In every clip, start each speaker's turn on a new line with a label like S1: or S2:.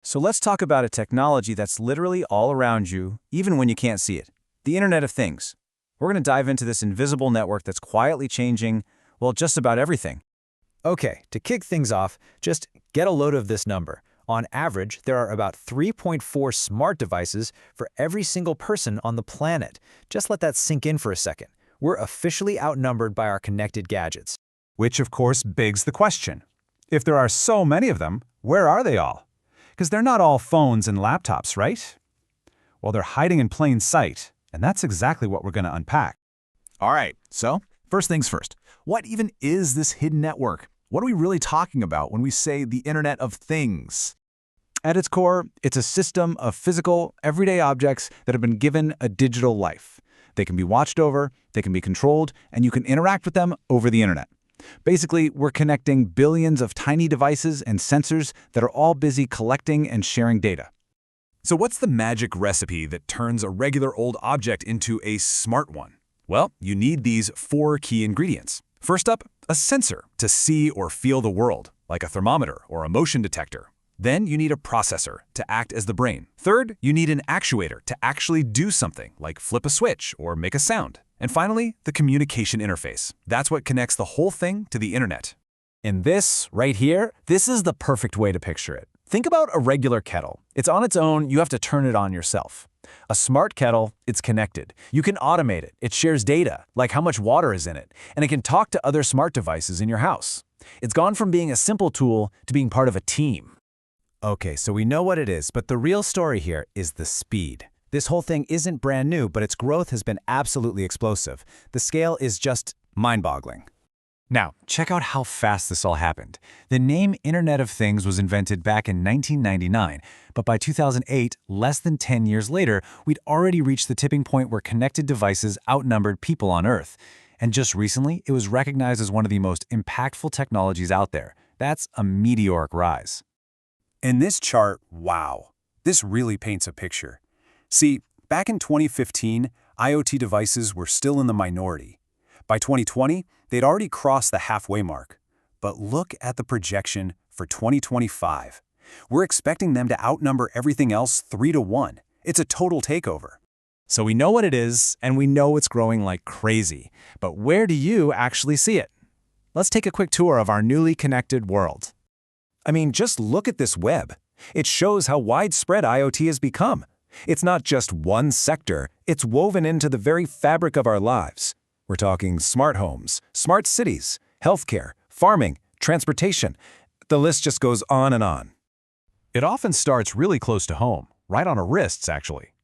S1: So let's talk about a technology that's literally all around you, even when you can't see it. The Internet of Things. We're going to dive into this invisible network that's quietly changing, well, just about everything.
S2: Okay, to kick things off, just get a load of this number. On average, there are about 3.4 smart devices for every single person on the planet. Just let that sink in for a second. We're officially outnumbered by our connected gadgets.
S3: Which, of course, begs the question. If there are so many of them, where are they all? Because they're not all phones and laptops, right? Well, they're hiding in plain sight, and that's exactly what we're going to unpack.
S4: All right, so first things first. What even is this hidden network? What are we really talking about when we say the Internet of Things?
S3: At its core, it's a system of physical, everyday objects that have been given a digital life. They can be watched over, they can be controlled, and you can interact with them over the Internet. Basically, we're connecting billions of tiny devices and sensors that are all busy collecting and sharing data.
S4: So what's the magic recipe that turns a regular old object into a smart one? Well, you need these 4 key ingredients. First up, a sensor to see or feel the world, like a thermometer or a motion detector. Then you need a processor to act as the brain. Third, you need an actuator to actually do something, like flip a switch or make a sound. And finally, the communication interface. That's what connects the whole thing to the Internet.
S1: And this, right here, this is the perfect way to picture it. Think about a regular kettle. It's on its own, you have to turn it on yourself. A smart kettle, it's connected. You can automate it. It shares data, like how much water is in it, and it can talk to other smart devices in your house. It's gone from being a simple tool to being part of a team.
S2: Okay, so we know what it is, but the real story here is the speed. This whole thing isn't brand new, but its growth has been absolutely explosive. The scale is just mind-boggling.
S3: Now, check out how fast this all happened. The name Internet of Things was invented back in 1999, but by 2008, less than 10 years later, we'd already reached the tipping point where connected devices outnumbered people on Earth. And just recently, it was recognized as one of the most impactful technologies out there. That's a meteoric rise.
S5: In this chart, wow, this really paints a picture. See, back in 2015, IoT devices were still in the minority. By 2020, they'd already crossed the halfway mark. But look at the projection for 2025. We're expecting them to outnumber everything else 3-1. It's a total takeover.
S1: So we know what it is, and we know it's growing like crazy. But where do you actually see it? Let's take a quick tour of our newly connected world.
S2: I mean, just look at this web. It shows how widespread IoT has become. It's not just one sector, it's woven into the very fabric of our lives. We're talking smart homes, smart cities, healthcare, farming, transportation. The list just goes on and on.
S3: It often starts really close to home, right on our wrists, actually.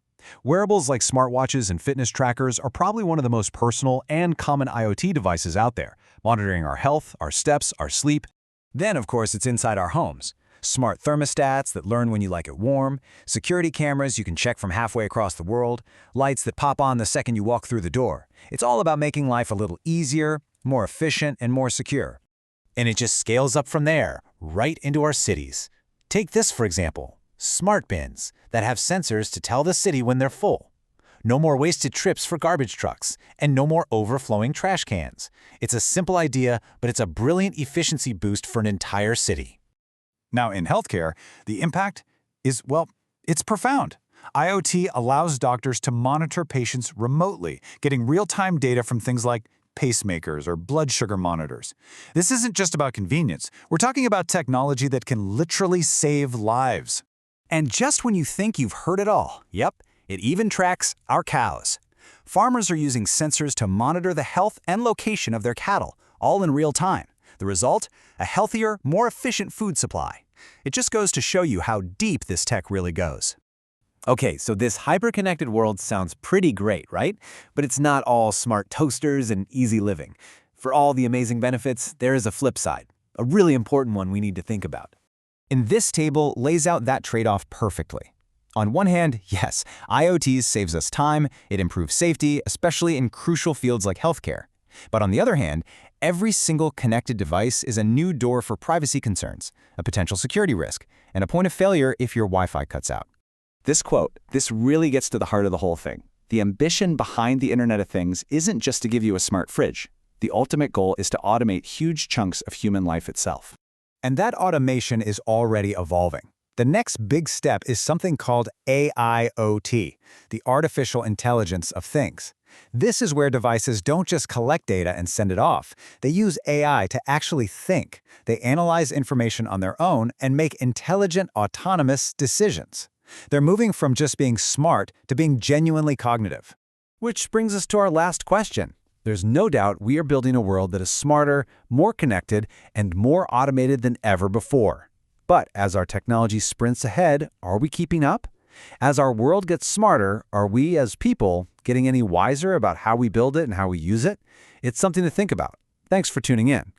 S3: Wearables like smartwatches and fitness trackers are probably one of the most personal and common IoT devices out there, monitoring our health, our steps, our sleep.
S2: Then, of course, it's inside our homes. Smart thermostats that learn when you like it warm, security cameras you can check from halfway across the world, lights that pop on the second you walk through the door. It's all about making life a little easier, more efficient, and more secure. And it just scales up from there, right into our cities. Take this, for example, smart bins that have sensors to tell the city when they're full. No more wasted trips for garbage trucks, and no more overflowing trash cans. It's a simple idea, but it's a brilliant efficiency boost for an entire city.
S3: Now, in healthcare, the impact is, well, it's profound. IoT allows doctors to monitor patients remotely, getting real-time data from things like pacemakers or blood sugar monitors. This isn't just about convenience. We're talking about technology that can literally save lives.
S2: And just when you think you've heard it all, yep, it even tracks our cows. Farmers are using sensors to monitor the health and location of their cattle, all in real time. The result? A healthier, more efficient food supply. It just goes to show you how deep this tech really goes.
S1: Okay, so this hyper-connected world sounds pretty great, right? But it's not all smart toasters and easy living. For all the amazing benefits, there is a flip side, a really important one we need to think about. And this table lays out that trade-off perfectly. On one hand, yes, IoT saves us time, it improves safety, especially in crucial fields like healthcare. But on the other hand, every single connected device is a new door for privacy concerns, a potential security risk, and a point of failure if your Wi-Fi cuts out. This quote, this really gets to the heart of the whole thing. The ambition behind the Internet of Things isn't just to give you a smart fridge. The ultimate goal is to automate huge chunks of human life itself. And that automation is already evolving.
S2: The next big step is something called AIoT, the artificial intelligence of things. This is where devices don't just collect data and send it off. They use AI to actually think. They analyze information on their own and make intelligent, autonomous decisions. They're moving from just being smart to being genuinely cognitive.
S3: Which brings us to our last question. There's no doubt we are building a world that is smarter, more connected, and more automated than ever before. But as our technology sprints ahead, are we keeping up? As our world gets smarter, are we as people getting any wiser about how we build it and how we use it? It's something to think about. Thanks for tuning in.